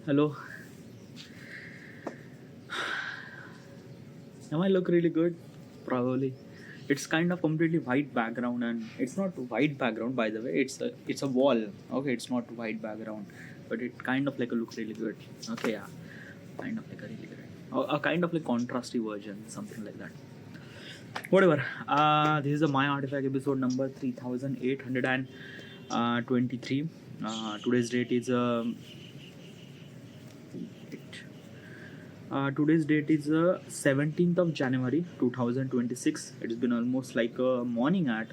Hello, am I look really good? Probably. It's kind of completely white background, and it's not white background by the way. It's a wall. Okay, it's not white background, but it kind of like a look really good. Okay, yeah, kind of like a really good, a kind of like contrasty version, something like that. Whatever. This is the My Artifact episode number 3823. Today's date is today's date is 17th of January 2026. It's been almost like a morning at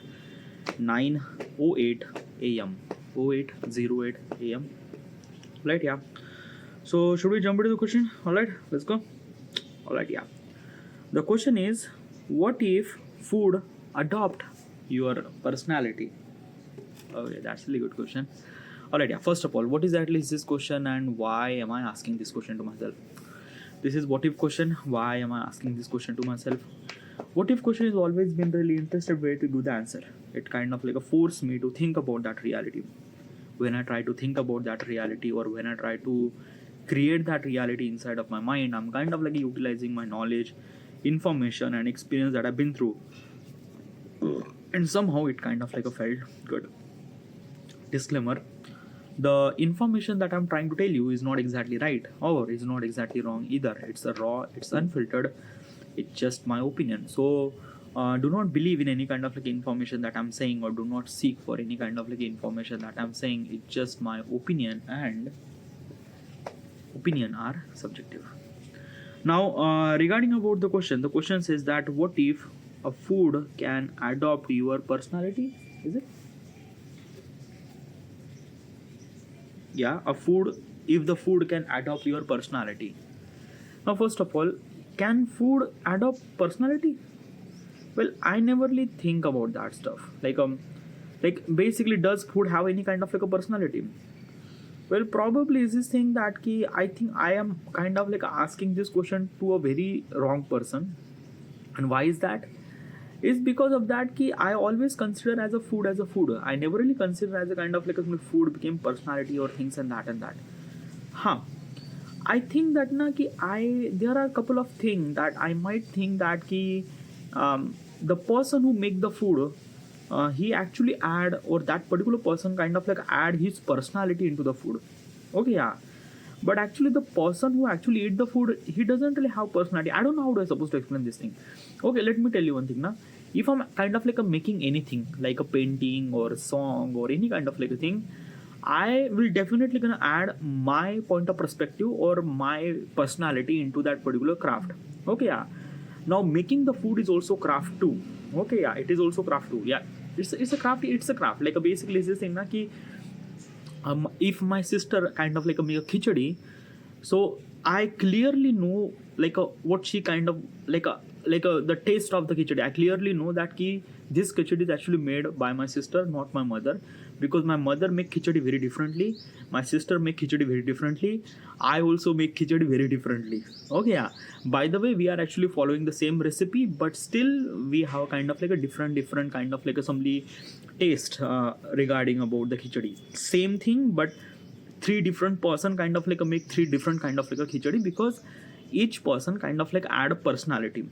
9:08 a.m. 08:08 a.m. Right, yeah. So, should we jump into the question? Alright, let's go. Alright, yeah. The question is, what if food adopt your personality? Okay, that's a really good question. Alright, yeah. First of all, what exactly is this question and why am I asking this question to myself? This is what if question. Why am I asking this question to myself? What if question has always been really interested way to give the answer. It kind of like a force me to think about that reality. When I try to think about that reality, or when I try to create that reality inside of my mind, I'm kind of like utilizing my knowledge, information and experience that I've been through. And somehow it kind of like a felt good. Disclaimer, the information that I'm trying to tell you is not exactly right or is not exactly wrong either. It's a raw, it's unfiltered, it's just my opinion. So do not believe in any kind of like information that I'm saying, or do not seek for any kind of like information that I'm saying. It's just my opinion, and opinion are subjective. Now regarding about the question says that what if a food can adopt your personality? Is it? Yeah, a food, if the food can adopt your personality. Now first of all, can food adopt personality? Well, I never really think about that stuff. Like basically, does food have any kind of like a personality? Well, probably is this thing that ki I think I am kind of like asking this question to a very wrong person. And why is that? Is because of that ki I always consider as a food as a food. I never really consider as a kind of like a food became personality or things and that and that. Huh. I think that na ki I there are a couple of things that I might think that ki the person who make the food, he actually add, or that particular person kind of like add his personality into the food. Okay, yeah. But actually the person who actually eat the food, he doesn't really have personality. I don't know how do I supposed to explain this thing. Okay, let me tell you one thing now. If I'm kind of like a making anything like a painting or a song or any kind of like a thing, I will definitely gonna add my point of perspective or my personality into that particular craft. Okay, yeah. Now making the food is also craft too. Okay, yeah, it is also craft too. Yeah, it's a craft. It's a craft. Like a basically is this thing na ki if my sister kind of like a make a khichdi, so I clearly know like a what she kind of like a the taste of the khichdi. I clearly know that ki this khichdi is actually made by my sister, not my mother, because my mother make khichdi very differently, my sister make khichdi very differently, I also make khichdi very differently. Okay, yeah. By the way, we are actually following the same recipe, but still we have kind of like a different kind of like a assembly taste regarding about the khichdi. Same thing, but three different person kind of like a make three different kind of like a khichdi, because each person kind of like add a personality.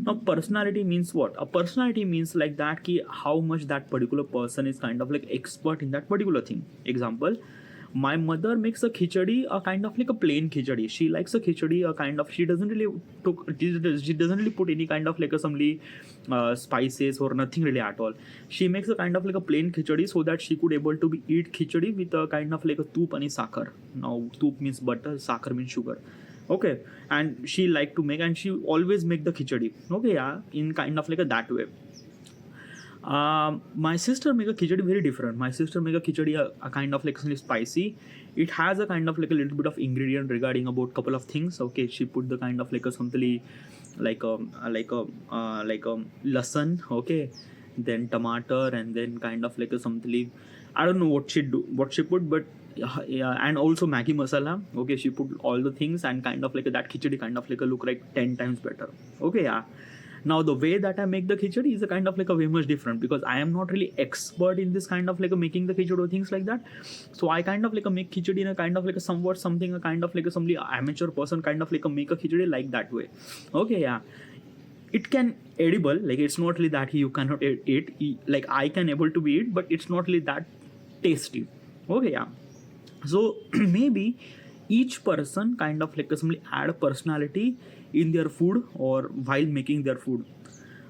Now personality means what? A personality means like that ki how much that particular person is kind of like expert in that particular thing. Example, my mother makes a khichdi, a kind of like a plain khichdi. She likes a khichdi, a kind of, she doesn't really she doesn't really put any kind of like a some spices or nothing really at all. She makes a kind of like a plain khichdi so that she could able to be eat khichdi with a kind of like a toop and sakar. Now toop means butter, sakar means sugar. Okay, and she like to make, and she always make the khichdi. Okay, yeah, in kind of like a that way. My sister make a khichdi very different. My sister make a khichdi a kind of like spicy. It has a kind of like a little bit of ingredient regarding about couple of things. Okay, she put the kind of like a something like a lasan. Okay, then tomato, and then kind of like a something. I don't know what she put, but yeah, and also Maggi masala. Okay, she put all the things, and kind of like that khichdi kind of like a look like 10 times better. Okay, yeah. Now the way that I make the khichdi is a kind of like a way much different, because I am not really expert in this kind of like a making the khichdi or things like that. So I kind of like a make khichdi in a kind of like a somewhat something, a kind of like a somebody amateur person kind of like a make a khichdi like that way. Okay, yeah, it can edible, like it's not really that you cannot eat, like I can able to be eat, but it's not really that tasty. Okay, yeah. So maybe each person kind of like simply add a personality in their food or while making their food.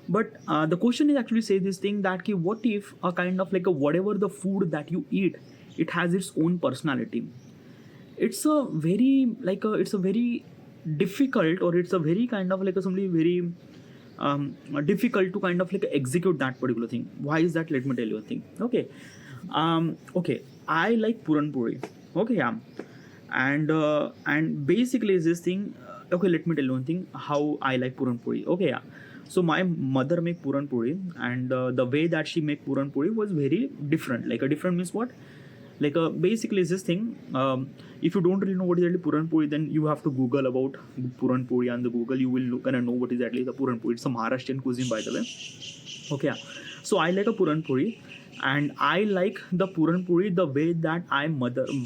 But the question is actually say this thing that ki, what if a kind of like a whatever the food that you eat, it has its own personality. It's a very like a, it's a very difficult, or it's a very kind of like a somebody very difficult to kind of like execute that particular thing. Why is that? Let me tell you a thing. Okay, okay, I like puran puri. Okay, yeah, and basically is this thing. Okay, let me tell you one thing. How I like puran puri. Okay, yeah. So my mother make puran puri, and the way that she make puran puri was very different. Like a different means what? Like basically is this thing. If you don't really know what is actually puran puri, then you have to Google about puran puri on the Google. You will look and know what is actually the puran puri. It's a Maharashtrian cuisine, by the way. Okay, yeah. So I like a puran puri, and I like the puran puri the way that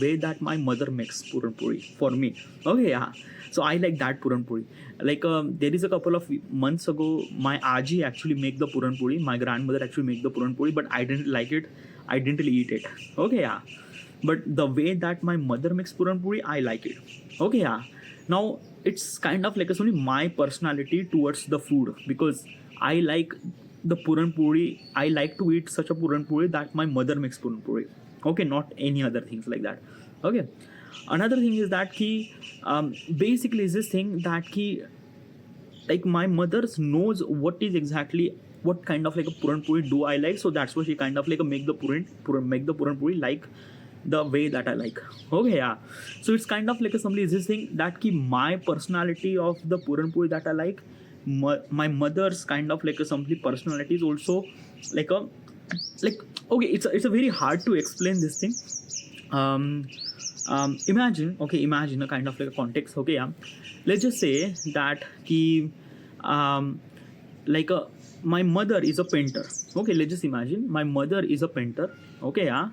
way that my mother makes puran puri for me. Okay, yeah. So I like that puran puri. Like there is a couple of months ago, my aji actually make the puran puri. My grandmother actually make the puran puri, but I didn't like it. I didn't really eat it. Okay, yeah. But the way that my mother makes puran puri, I like it. Okay, yeah. Now it's kind of like it's only my personality towards the food, because I like the puran puri. I like to eat such a puran puri that my mother makes puran puri. Okay, not any other things like that. Okay. Another thing is that key basically is this thing that key, like my mother's knows what is exactly what kind of like a puran puri do I like, so that's why she kind of like make the make the puran puri like the way that I like. Okay, yeah. So it's kind of like a somebody is this thing that ki my personality of the puran puri that I like, my mother's kind of like a somebody personality is also like a like okay. It's a very hard to explain this thing. Um, imagine a kind of like a context. Okay, yeah. Let's just say that ki um, like a my mother is a painter. Okay, let's just imagine my mother is a painter. Okay, yeah.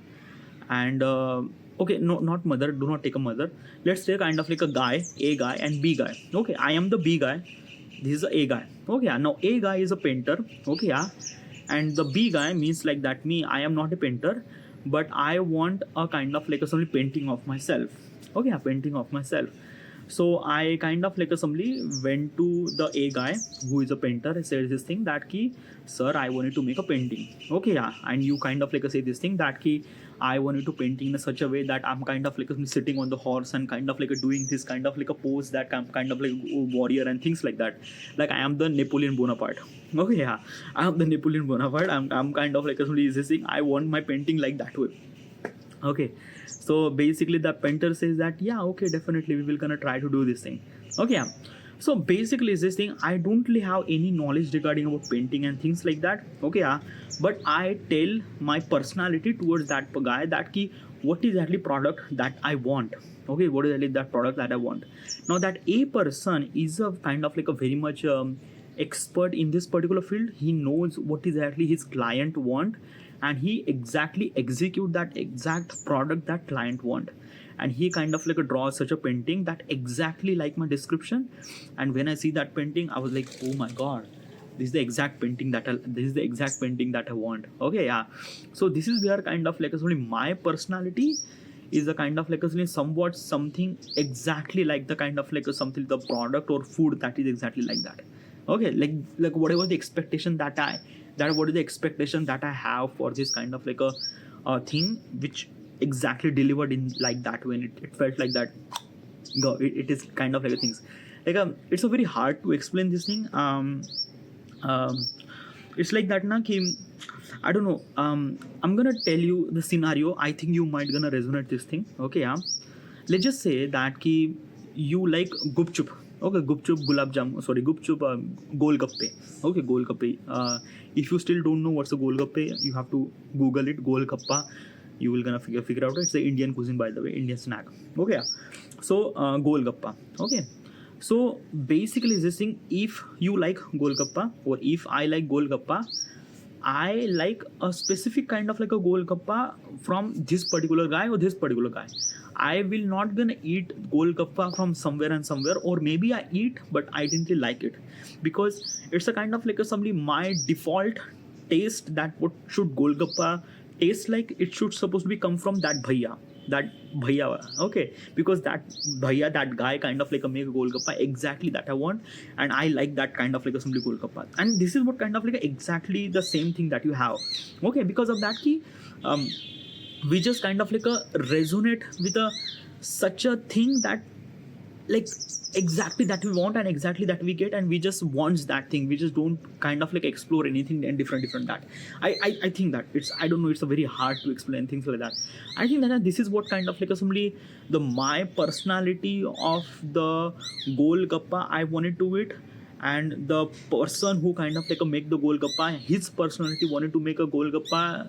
And okay, no, not mother, do not take a mother. Let's say kind of like a guy, A guy and B guy. Okay, I am the B guy, this is the A guy. Okay, yeah. Now A guy is a painter. Okay, yeah. And the B guy means like that me, I am not a painter, but I want a kind of like a somebody painting of myself. Okay, yeah, painting of myself. So I kind of like assembly went to the A guy who is a painter. He said this thing that key, sir, I wanted to make a painting. Okay, yeah. And you kind of like say this thing that key, I wanted to painting in such a way that I'm kind of like sitting on the horse and kind of like doing this kind of like a pose that I'm kind of like warrior and things like that. Like I am the Napoleon Bonaparte. Okay, yeah. I am the Napoleon Bonaparte. I'm kind of like somebody is this thing. I want my painting like that way. Okay, so basically the painter says that yeah, okay, definitely we will gonna try to do this thing. Okay, yeah. So basically is this thing, I don't really have any knowledge regarding about painting and things like that. Okay, yeah. But I tell my personality towards that guy that key, what is actually product that I want. Okay, what is actually that product that I want. Now that a person is a kind of like a very much expert in this particular field. He knows what is actually his client want, and he exactly execute that exact product that client want. And he kind of like draws such a painting that exactly like my description. And when I see that painting, I was like, oh my god, this is the exact painting that I want. Okay, yeah. So this is where kind of like only my personality is a kind of like a somewhat something exactly like the kind of like a something the product or food that is exactly like that. Okay, like whatever the expectation that what is the expectation that I have for this kind of like a thing which exactly delivered in like that when it felt like that. Go, it is kind of like a things like it's a very hard to explain this thing. It's like that na ki, I don't know. I'm gonna tell you the scenario. I think you might gonna resonate this thing. Okay, yeah. Let's just say that ki you like gupchup. Okay, gupchup, gulab jam. Sorry, gupchup, golgappe. Okay, golgappe. If you still don't know what's a golgappe, you have to Google it. Golgappa. You will gonna figure out. It's the Indian cuisine, by the way, Indian snack. Okay, yeah. So golgappa. Okay. So basically this thing, if you like golgappa or if I like golgappa, I like a specific kind of like a golgappa from this particular guy or this particular guy. I will not gonna eat golgappa from somewhere and somewhere, or maybe I eat but I didn't really like it, because it's a kind of like a somebody my default taste, that what should golgappa taste like. It should supposed to be come from that bhaiya, okay, because that bhaiya, that guy kind of like a make a golgappa exactly that I want, and I like that kind of like a simply golgappa. And this is what kind of like a, exactly the same thing that you have, okay. Because of that key, um we just kind of like a resonate with a such a thing that, like, exactly that we want and exactly that we get, and we just wants that thing. We just don't kind of like explore anything and different that I think that it's, I don't know, it's a very hard to explain things like that. I think that this is what kind of like a simply the my personality of the golgappa I wanted to it, and the person who kind of like a make the golgappa, his personality wanted to make a golgappa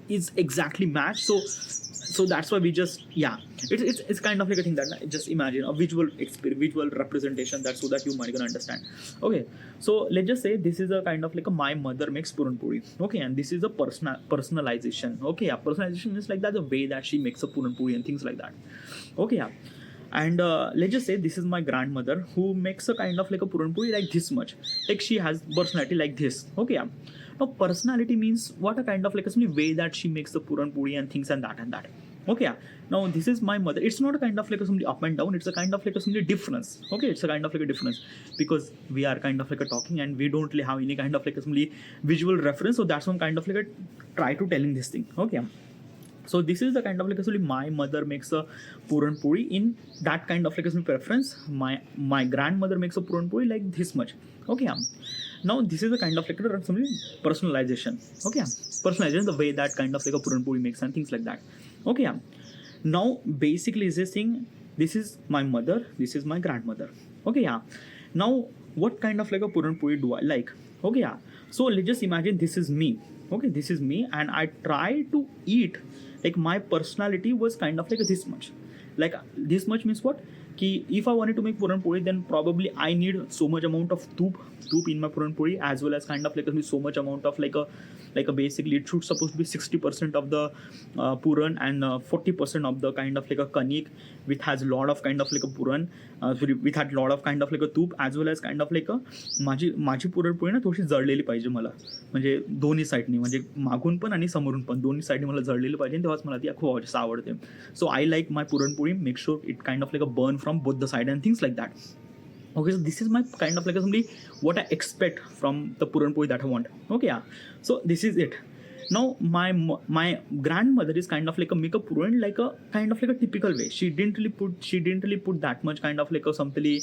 is exactly matched. So that's why we just, yeah, it's kind of like a thing that just imagine a visual experience, visual representation, that so that you might gonna understand. Okay, so let's just say this is a kind of like a my mother makes puran puri, okay, and this is a personalization, okay. Yeah, personalization is like that, the way that she makes a puran puri and things like that, okay. Yeah, and let's just say this is my grandmother who makes a kind of like a puran puri like this much, like she has personality like this, okay. Yeah, now personality means what a kind of like a simply way that she makes the puran puri and things and that, okay. Yeah, now this is my mother, it's not a kind of like a simply up and down, it's a kind of like a simply difference, okay. It's a kind of like a difference, because we are kind of like a talking and we don't really have any kind of like a simply visual reference, so that's one kind of like a try to telling this thing, okay. So this is the kind of like actually my mother makes a puran puri in that kind of like a preference. My grandmother makes a puran puri like this much, okay. Now this is the kind of like personalization, okay. Personalization, the way that kind of like a puran puri makes and things like that, okay. Now basically is this thing, this is my mother, this is my grandmother, okay. Yeah, now what kind of like a puran puri do I like, okay. Yeah, so let's just imagine this is me, okay. This is me and I try to eat, like my personality was kind of like this much, like this much means what, कि if I wanted to make puran puri, then probably I need so much amount of toop in my puran puri, as well as kind of like so much amount of like a basically it should supposed to be 60% of the puran and 40% of the kind of like a kanik, which has a lot of kind of like a puran, with had lot of kind of like a तूप, as well as kind of like a माझी पुरणपोळी ना थोडीशी जळलेली पाहिजे मला, म्हणजे दोन्ही साईडनी, म्हणजे मागून पण आणि समोरून पण दोन्ही साईडनी मला जळलेली पाहिजे, तेव्हाच मला ती खूप आवडते. So I like my puranpoli make sure it kind of like a burn from both the side and things like that. Okay, so this is my kind of like somebody what I expect from the puran puri that I want, okay. Yeah, so this is it. Now my grandmother is kind of like a make a puran like a kind of like a typical way. She didn't really put that much kind of like a something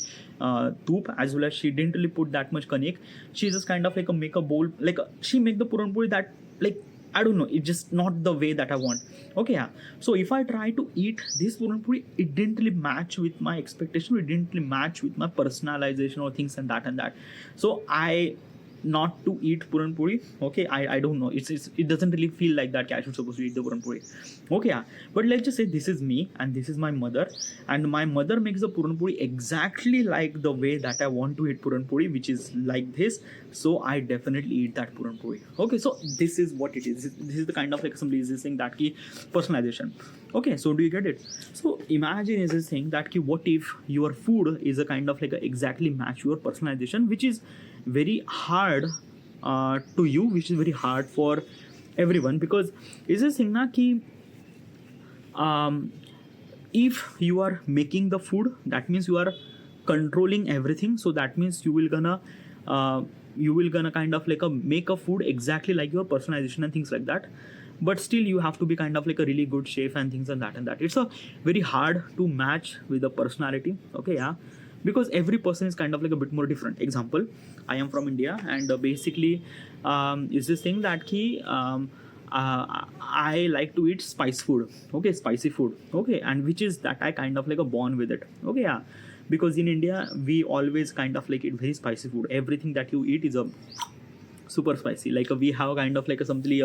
toop, as well as she didn't really put that much kanik. She just kind of like a make a bowl, like she make the puran puri that, like, I don't know, it's just not the way that I want, okay. Yeah, so if I try to eat this puran puri, it didn't really match with my expectation, it didn't really match with my personalization or things and that, so I not to eat puran puri, okay. I don't know, it doesn't really feel like that I should supposed to eat the puran puri, okay. Yeah, but let's just say this is me and this is my mother, and my mother makes the puran puri exactly like the way that I want to eat puran puri, which is like this, so I definitely eat that puran puri, okay. So this is what it is. This is the kind of like somebody is saying that ki personalization, okay. So do you get it? So imagine is this thing that ki what if your food is a kind of like a exactly match your personalization, which is very hard to you, which is very hard for everyone, because is this thing na ki if you are making the food, that means you are controlling everything, so that means you will gonna kind of like make a food exactly like your personalization and things like that, but still you have to be kind of like a really good chef and things and that. It's a very hard to match with the personality, okay. Yeah, because every person is kind of like a bit more different. Example, I am from India, and basically is this thing that I like to eat spicy food, okay, and which is that I kind of like a born with it, okay. Yeah, because in India we always kind of like eat very spicy food. Everything that you eat is a super spicy. Like we have kind of like a something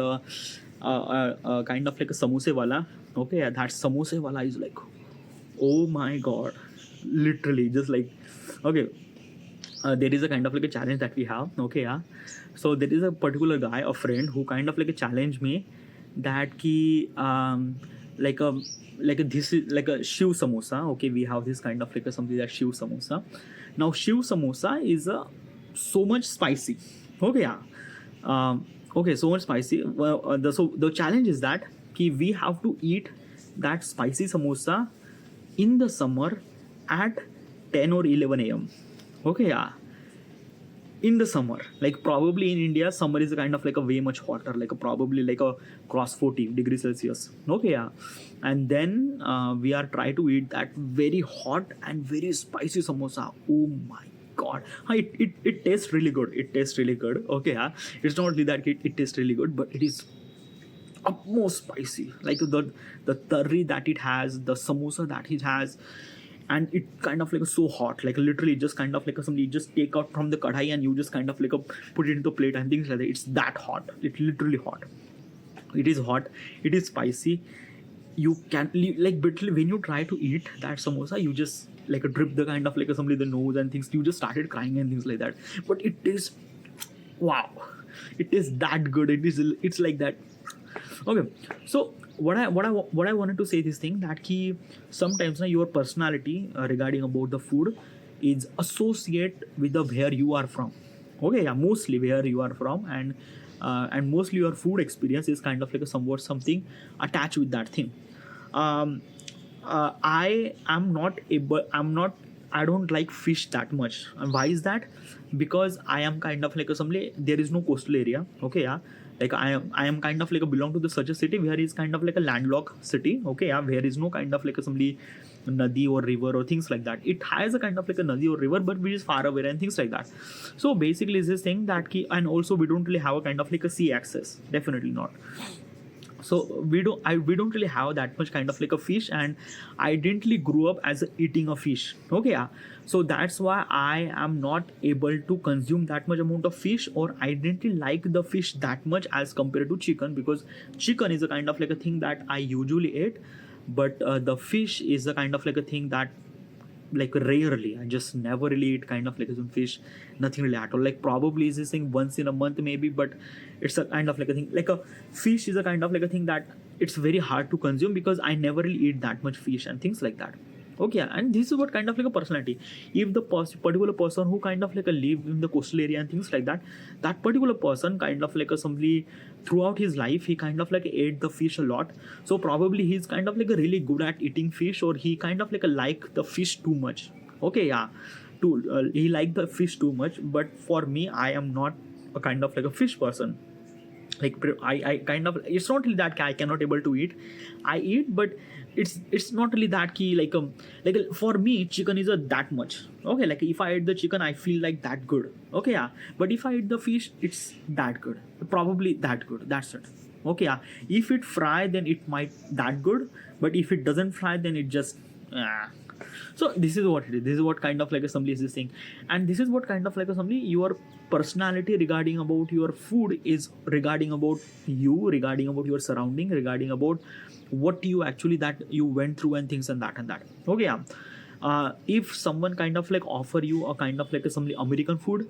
kind of like a samosa wala, okay. That samosa wala is like, oh my god, literally just like Okay, there is a kind of like a challenge that we have. Okay, yeah. So there is a particular guy, a friend, who kind of like a challenge me that ki like a this is like a shiv samosa. Okay, we have this kind of like a something that shiv samosa. Now shiv samosa is so much spicy. Okay, yeah. Okay, so much spicy. Well, the challenge is that ki we have to eat that spicy samosa in the summer at 10 or 11 a.m. Okay, yeah. In the summer, like probably in India, summer is kind of like a way much hotter, like a probably like a cross 40 degrees Celsius. Okay, yeah. And then we are trying to eat that very hot and very spicy samosa. Oh my god. It tastes really good. It tastes really good. Okay, yeah. It's not only that it tastes really good, but it is utmost spicy. Like the curry that it has, the samosa that it has, and it kind of like so hot, like literally just kind of like somebody just take out from the kadhai and you just kind of like put it into plate and things like that. It's that hot. It's literally hot. It is hot. It is spicy. You can like literally when you try to eat that samosa, you just like drip the kind of like somebody the nose and things. You just started crying and things like that. But it is wow. It is that good. It's like that. Okay, so what I wanted to say this thing that key sometimes your personality regarding about the food is associate with the where you are from. Okay, yeah, mostly where you are from, and mostly your food experience is kind of like a somewhat something attached with that thing. um I am not able, I don't like fish that much. And why is that? Because I am kind of like a somebody, there is no coastal area. Okay, yeah. Like I am kind of like a belong to the such a city where is kind of like a landlocked city. Okay, yeah, where is no kind of like a somebody nadi or river or things like that. It has a kind of like a nadi or river, but which is far away and things like that. So basically, is this thing that key, and also we don't really have a kind of like a sea access. Definitely not. So we don't really have that much kind of like a fish, and I didn't really grew up as eating a fish. Okay, yeah. So that's why I am not able to consume that much amount of fish, or I didn't really like the fish that much as compared to chicken, because chicken is a kind of like a thing that I usually eat, but the fish is a kind of like a thing that like rarely. I just never really eat kind of like some fish, nothing really at all. Like probably is this thing once in a month maybe, but it's a kind of like a thing. Like a fish is a kind of like a thing that it's very hard to consume because I never really eat that much fish and things like that. Okay, and this is what kind of like a personality. If the particular person who kind of like a live in the coastal area and things like that, that particular person kind of like a somebody throughout his life he kind of like ate the fish a lot. So probably he's kind of like a really good at eating fish, or he kind of like the fish too much. Okay, yeah, too he like the fish too much. But for me, I am not a kind of like a fish person. Like I kind of, it's not really that I cannot able to eat. I eat, but it's not really that key. Like for me, chicken is a that much. Okay, like if I eat the chicken, I feel like that good. Okay, yeah. But if I eat the fish, it's that good. Probably that good. That's it. Okay, yeah. If it fry, then it might that good. But if it doesn't fry, then it just so this is what it is. This is what kind of like a somebody is this thing, and this is what kind of like a somebody your personality regarding about your food is regarding about you, regarding about your surrounding, regarding about what you actually that you went through and things and that and that. Okay, yeah. If someone kind of like offer you a kind of like a somebody American food,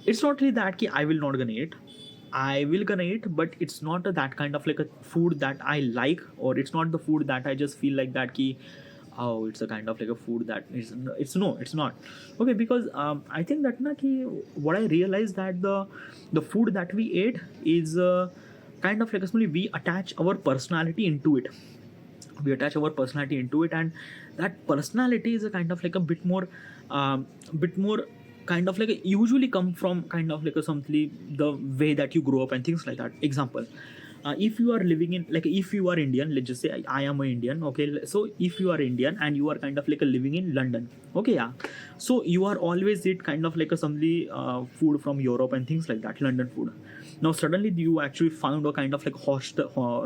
it's not really that ki I will not gonna eat. I will gonna eat, but it's not that kind of like a food that I like, or it's not the food that I just feel like that ki oh, it's a kind of like a food that is, it's no, it's not. Okay, because I think that na ki what I realized that the food that we ate is kind of like a we attach our personality into it. We attach our personality into it, and that personality is a kind of like a bit more kind of like usually come from kind of like a something the way that you grow up and things like that. Example, if you are living in, like if you are Indian, let's just say I am an Indian. Okay, so if you are Indian and you are kind of like a living in London. Okay, yeah. So you are always eat kind of like a somebody food from Europe and things like that, London food. Now suddenly you actually found a kind of like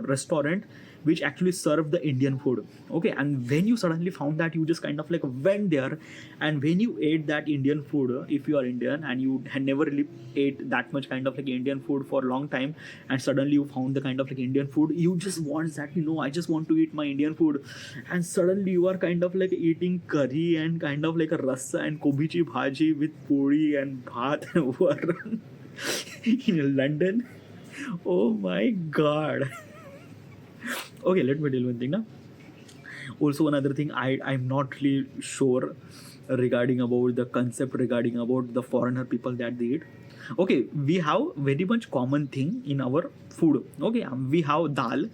restaurant which actually serve the Indian food. Okay, and when you suddenly found that, you just kind of like went there, and when you ate that Indian food, if you are Indian and you had never really ate that much kind of like Indian food for a long time, and suddenly you found the kind of like Indian food, you just want that, I just want to eat my Indian food, and suddenly you are kind of like eating curry and kind of like a rasa and kobichi bhaji with puri and bhat over in London. Oh my god. Okay, let me tell you one thing now. Also, another thing, I'm not really sure regarding about the concept regarding about the foreigner people that they eat. Okay, we have very much common thing in our food. Okay, we have dal,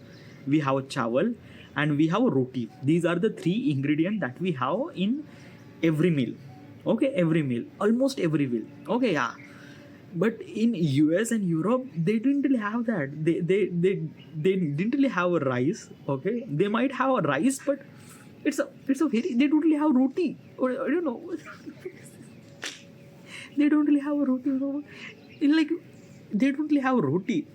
we have chawal, and we have roti. These are the three ingredients that we have in every meal. Okay, every meal, almost every meal. Okay, yeah. But in US and Europe, they didn't really have that. They didn't really have a rice. Okay, they might have a rice, but it's a very, they don't really have roti, or I don't know. They don't really have a roti. Like, they don't really have roti.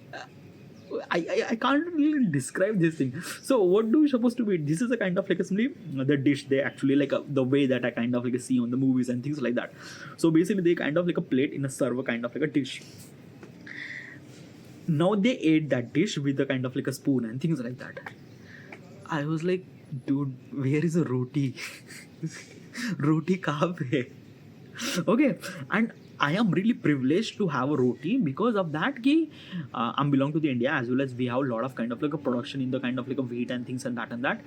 I can't really describe this thing. So what do we supposed to be? This is a kind of like a simply the dish they actually like the way that I kind of like see on the movies and things like that. So basically they kind of like a plate in a server kind of like a dish. Now they ate that dish with a kind of like a spoon and things like that. I was like, dude, where is a roti? Roti kahan pe? Okay, and I am really privileged to have a roti because of that ki I'm belong to the India, as well as we have a lot of kind of like a production in the kind of like a wheat and things and that.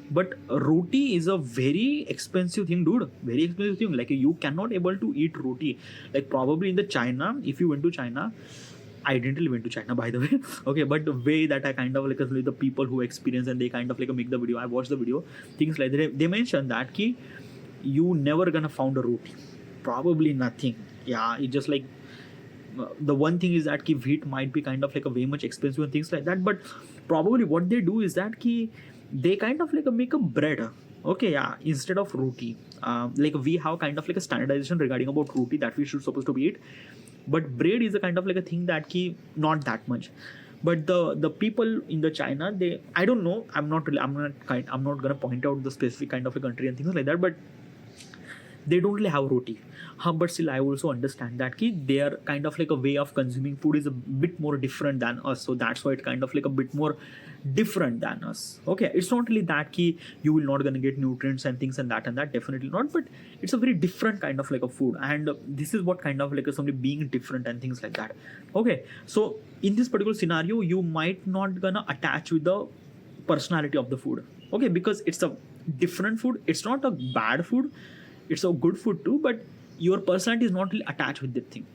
But roti is a very expensive thing, dude. Very expensive thing. Like, you cannot able to eat roti. Like, probably in the China, if you went to China, I didn't really went to China, by the way. Okay, but the way that I kind of like the people who experience and they kind of like make the video, I watched the video, things like that. They mentioned that ki you never gonna found a roti. Probably nothing. Yeah, it just like the one thing is that ki wheat might be kind of like a way much expensive and things like that. But probably what they do is that ki they kind of like make a bread. Okay, yeah, instead of roti. Like, we have kind of like a standardization regarding about roti that we should supposed to be eat. But bread is a kind of like a thing that ki not that much. But the people in the China, they, I don't know, I'm not gonna point out the specific kind of a country and things like that, but they don't really have roti. But still, I also understand that ki their kind of like a way of consuming food is a bit more different than us. So that's why it kind of like a bit more different than us. Okay, it's not really that ki you will not gonna get nutrients and things and that, definitely not. But it's a very different kind of like a food, and this is what kind of like a somebody being different and things like that. Okay, so in this particular scenario, you might not gonna attach with the personality of the food. Okay, because it's a different food. It's not a bad food. It's a good food too, but your personality is not really attached with that thing.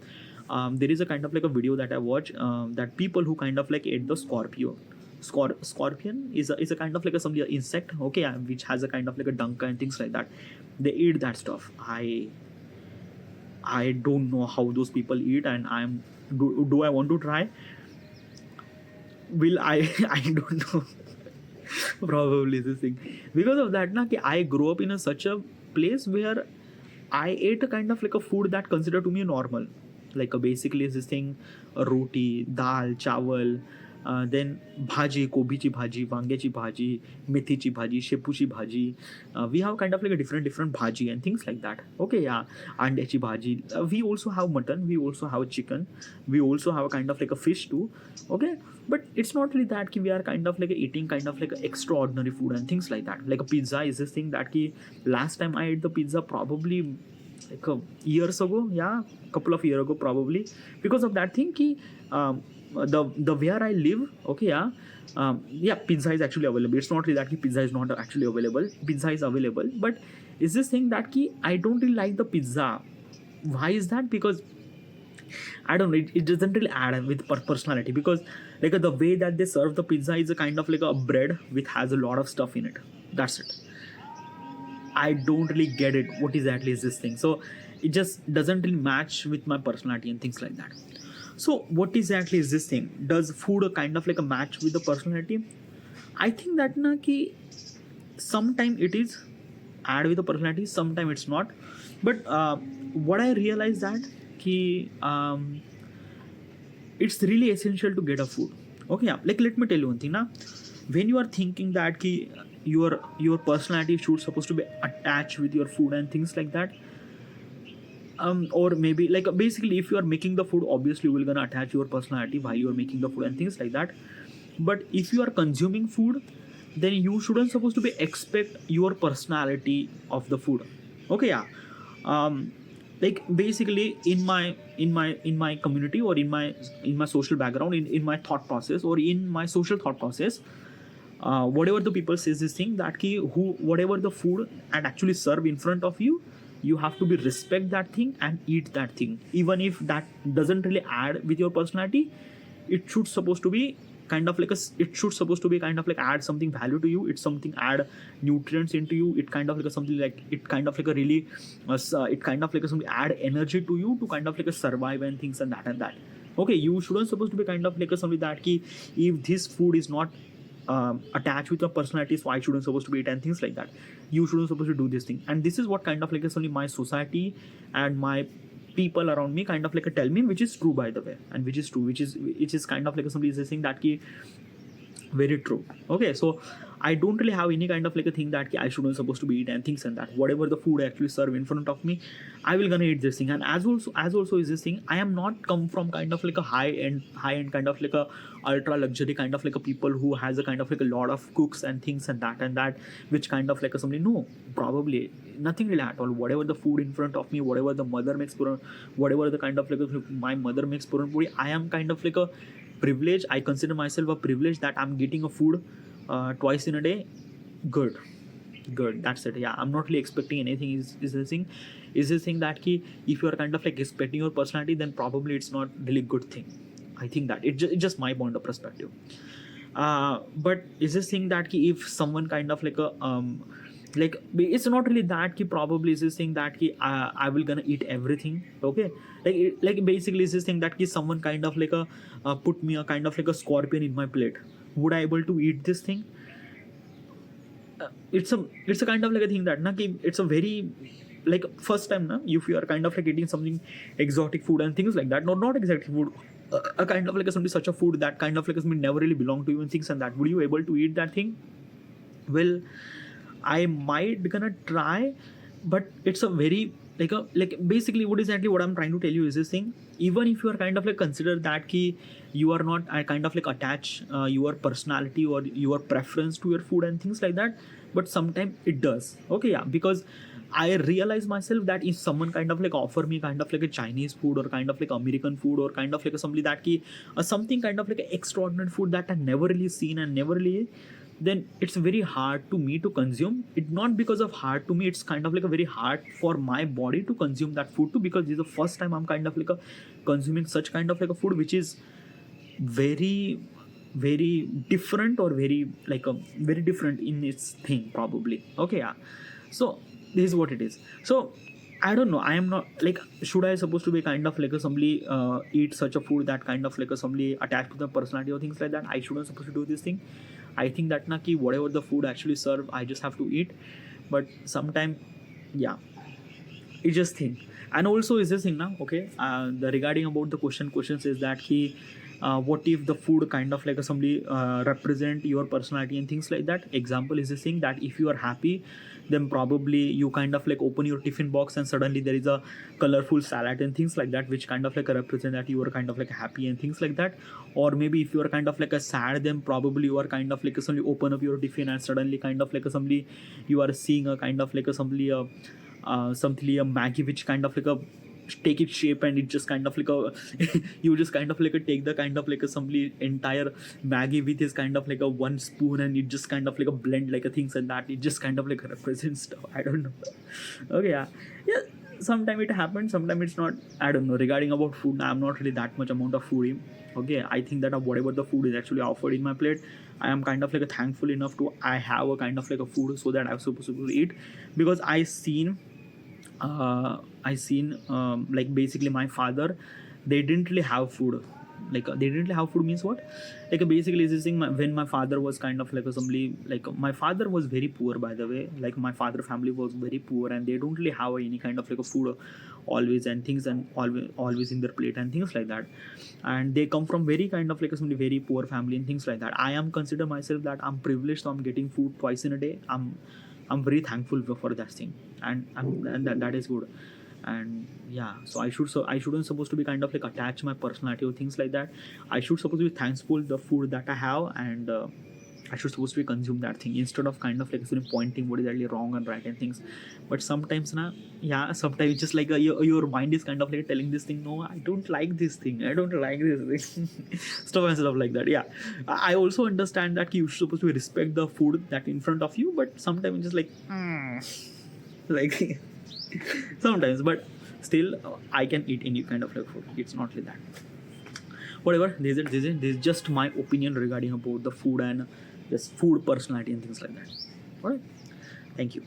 There is a kind of like a video that I watch that people who kind of like ate the scorpio. Scorpion is a kind of like a some insect, okay, which has a kind of like a dunker and things like that. They eat that stuff. I don't know how those people eat, and do I want to try? Will I? I don't know. Probably this thing, because of that. Na, I grew up in such a place where I ate a kind of like a food that considered to me normal. Like, basically is this thing, roti, dal, chawal, then bhaji, kobichi bhaji, wangechi bhaji, methichi bhaji, shepuchi bhaji. We have kind of like a different bhaji and things like that. Okay, yeah, andechi bhaji. We also have mutton, we also have chicken, we also have a kind of like a fish too. Okay, but it's not really that ki we are kind of like eating kind of like a extraordinary food and things like that. Like, a pizza is this thing that ki last time I ate the pizza probably like years ago, yeah, couple of years ago probably, because of that thing ki the where I live, okay, yeah, pizza is actually available. It's not really that ki pizza is not actually available. Pizza is available, but it's this thing that ki I don't really like the pizza. Why is that? Because I don't know, it doesn't really add with personality, because like the way that they serve the pizza is a kind of like a bread which has a lot of stuff in it. That's it. I don't really get it. What exactly is this thing? So it just doesn't really match with my personality and things like that. So what exactly is this thing? Does food a kind of like a match with the personality? I think that na ki sometime it is add with the personality, sometime it's not. But what I realized that ki it's really essential to get a food. Okay, yeah. Like, let me tell you one thing now. when you are thinking that ki your personality should supposed to be attached with your food and things like that, or maybe like basically if you are making the food, obviously you will gonna attach your personality while you are making the food and things like that. But if you are consuming food, then you shouldn't supposed to be expect your personality of the food. Okay, yeah. um like basically in my community, or in my social background, in my thought process, or in my social thought process, whatever the people says this thing that ki who whatever the food and actually serve in front of you, you have to be respect that thing and eat that thing, even if that doesn't really add with your personality. It should supposed to be kind of like it should supposed to be kind of like add something value to you. It's something add nutrients into you. It kind of like a something like it kind of like a really it kind of like a something add energy to you to kind of like a survive and things and that. Okay, you shouldn't supposed to be kind of like a something that ki if this food is not attached with your personality, so I shouldn't supposed to be it and things like that. You shouldn't supposed to do this thing. And this is what kind of like is only my society and my people around me kind of like a tell me, which is true by the way, and which is true, which is kind of like somebody is saying that ki very true. Okay, so I don't really have any kind of like a thing that I shouldn't supposed to be eat and things and that. Whatever the food actually serve in front of me, I will gonna eat this thing. And as also is this thing, I am not come from kind of like a high end kind of like a ultra luxury kind of like a people who has a kind of like a lot of cooks and things and that which kind of like a somebody, no, probably nothing really at all. Whatever the food in front of me, whatever the mother makes puran, whatever the kind of like my mother makes puran puri, I am kind of like a privilege. I consider myself a privilege that I'm getting a food twice in a day. Good, that's it. Yeah, I'm not really expecting anything. Is this thing that ki if you are kind of like expecting your personality, then probably it's not really good thing. I think that it's just my point of perspective. But is this thing that ki if someone kind of like a like it's not really that ki probably is this thing that ki I will gonna eat everything. Okay, like basically is this thing that ki someone kind of like a put me a kind of like a scorpion in my plate, would I able to eat this thing? It's a kind of like a thing that na ki it's a very like first time na, if you are kind of like eating something exotic food and things like that, not exotic food, a kind of like something such a food that kind of like something never really belong to you and things and that, would you able to eat that thing? Well, I might gonna try, but it's a very like basically what exactly what I'm trying to tell you is this thing. Even if you are kind of like consider that key, you are not kind of like attach your personality or your preference to your food and things like that, but sometimes it does. Okay, yeah, because I realize myself that if someone kind of like offer me kind of like a Chinese food or kind of like American food or kind of like somebody that key something kind of like extraordinary food that I never really seen and never really, then it's very hard to me to consume it. Not because of hard to me, it's kind of like a very hard for my body to consume that food too, because this is the first time I'm kind of like a consuming such kind of like a food which is very very different, or very like a very different in its thing probably. Okay, yeah. So this is what it is. So I don't know, I am not like, should I supposed to be kind of like a somebody eat such a food that kind of like a somebody attached to the personality or things like that? I shouldn't supposed to do this thing. I think that na ki whatever the food actually serve, I just have to eat. But sometime, yeah, it's just thing. And also is this thing now, okay, the regarding about the questions is that he what if the food kind of like somebody represent your personality and things like that. Example is this thing that if you are happy, then probably you kind of like open your tiffin box and suddenly there is a colorful salad and things like that, which kind of like represent that you are kind of like happy and things like that. Or maybe if you are kind of like a sad, then probably you are kind of like suddenly open up your tiffin and suddenly kind of like somebody, you are seeing a kind of like a somebody something a Maggie which kind of like a take its shape, and it just kind of like a you just kind of like a take the kind of like a somebody entire Maggie with his kind of like a one spoon, and it just kind of like a blend like a things and that it just kind of like represents stuff. I don't know. Okay, yeah. Sometimes it happens, sometimes it's not. I don't know. Regarding about food, I'm not really that much amount of foodie. Okay, I think that whatever the food is actually offered in my plate, I am kind of like a thankful enough to I have a kind of like a food so that I'm supposed to eat. Because I seen like basically my father, they didn't really have food. like they didn't have food means what, like basically this thing, when my father was kind of like assembly, like my father was very poor, by the way, like my father family was very poor and they don't really have any kind of like a food always and things, and always in their plate and things like that, and they come from very kind of like a very poor family and things like that. I am consider myself that I'm privileged, so I'm getting food twice in a day. I'm very thankful for that thing, and that is good. And yeah, so I shouldn't supposed to be kind of like attach my personality or things like that. I should supposed to be thankful the food that I have, and I should supposed to be consume that thing instead of kind of like sort of pointing what is actually wrong and right and things. But sometimes na, yeah, sometimes it's just like your mind is kind of like telling this thing, no, I don't like this thing, I don't like this thing. Stuff and stuff like that. Yeah, I also understand that you're supposed to respect the food that in front of you, but sometimes it's just like like sometimes, but still I can eat any kind of like food, it's not like that. Whatever, this is just my opinion regarding about the food and just food personality and things like that. All right, thank you.